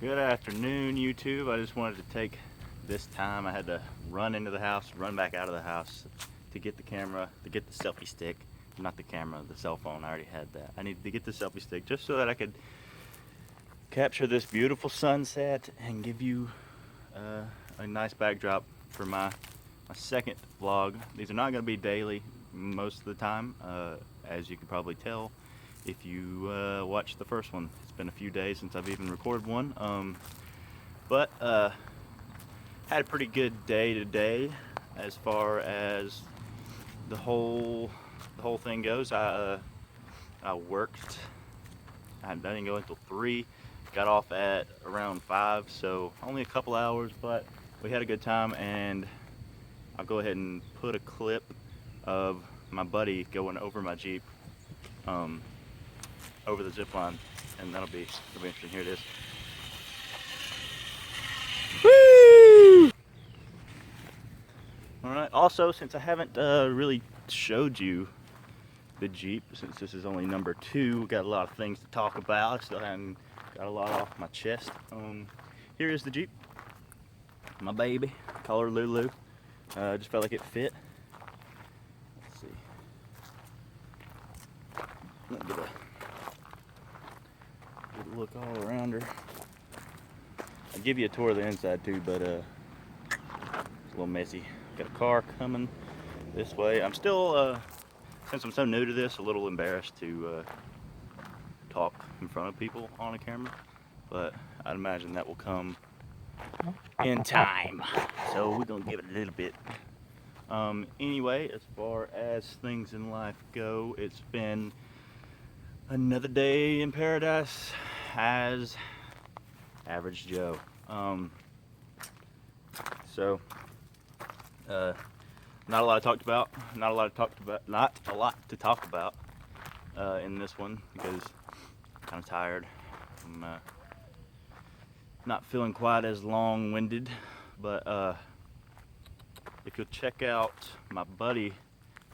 Good afternoon, YouTube. I just wanted to take this time. I had to run into the house, run back out of the house to get the camera, to get the selfie stick. Not the camera, the cell phone. I already had that. I needed to get the selfie stick just so that I could capture this beautiful sunset and give you a nice backdrop for my second vlog. These are not going to be daily most of the time, as you can probably tell if you watched the first one. It's been a few days since I've even recorded one, but had a pretty good day today as far as the whole thing goes. I worked. I didn't go until 3. Got off at around 5, so only a couple hours, but we had a good time. And I'll go ahead and put a clip of my buddy going over my Jeep, over the zip line, and that'll be interesting. Here it is. Woo! All right. Also, since I haven't really showed you the Jeep, since this is only number 2, got a lot of things to talk about. I still haven't got a lot off my chest. Here is the Jeep, my baby. Call her Lulu. Just felt like it fit. Let's see. Let me get a look all around her. I'll give you a tour of the inside too, but it's a little messy. Got a car coming this way. I'm still, since I'm so new to this, a little embarrassed to talk in front of people on a camera, but I'd imagine that will come in time. So we're gonna give it a little bit. Anyway, as far as things in life go, it's been another day in paradise as average Joe. Not a lot to talk about in this one, because I'm kind of tired. I'm not feeling quite as long-winded, but if you'll check out my buddy,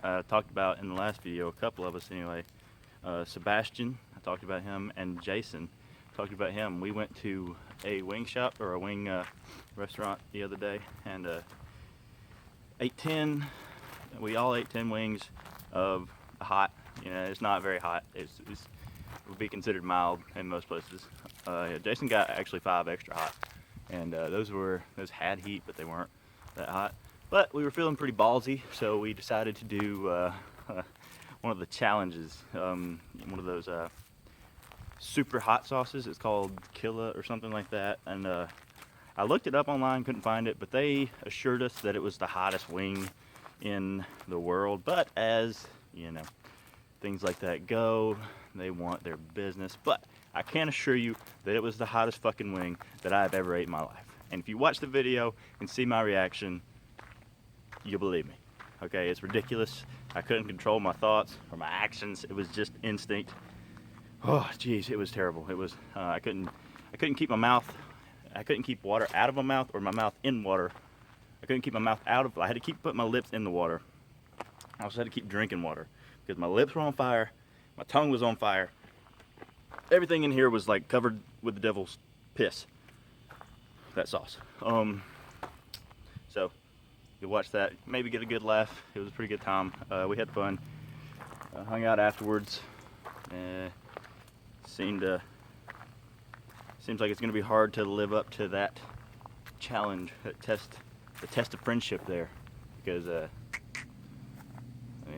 talked about in the last video, a couple of us anyway, Sebastian, I talked about him, and Jason, talked about him. We went to a wing shop, or a wing restaurant the other day, and we all ate 10 wings of hot. You know, it's not very hot. It would be considered mild in most places. Jason got actually 5 extra hot, and those had heat, but they weren't that hot. But we were feeling pretty ballsy, so we decided to do one of the challenges, one of those super hot sauces. It's called Killa or something like that, and I looked it up online, couldn't find it, but they assured us that it was the hottest wing in the world. But as you know, things like that go, they want their business. But I can assure you that it was the hottest fucking wing that I've ever ate in my life. And if you watch the video and see my reaction, you'll believe me. Okay, it's ridiculous. I couldn't control my thoughts or my actions. It was just instinct. Oh, geez, it was terrible. It was. I couldn't keep my mouth. I couldn't keep water out of my mouth or my mouth in water. I couldn't keep my mouth out of. I had to keep putting my lips in the water. I also had to keep drinking water because my lips were on fire, my tongue was on fire. Everything in here was like covered with the devil's piss. That sauce. So you'll watch that, maybe get a good laugh. It was a pretty good time. We had fun. Hung out afterwards. Seems like it's going to be hard to live up to that challenge, the test of friendship there, because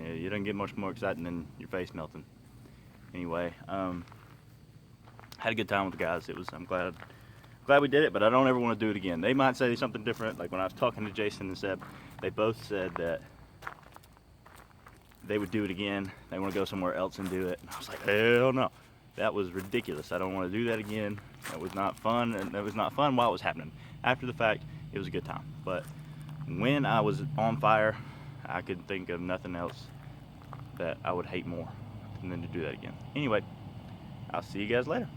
you don't get much more exciting than your face melting. Anyway, had a good time with the guys. I'm glad we did it, but I don't ever want to do it again. They might say something different. Like when I was talking to Jason and Seb, they both said that they would do it again. They want to go somewhere else and do it. And I was like, hell no. That was ridiculous. I don't want to do that again. That was not fun, and that was not fun while it was happening. After the fact, it was a good time. But when I was on fire, I could think of nothing else that I would hate more than to do that again. Anyway, I'll see you guys later.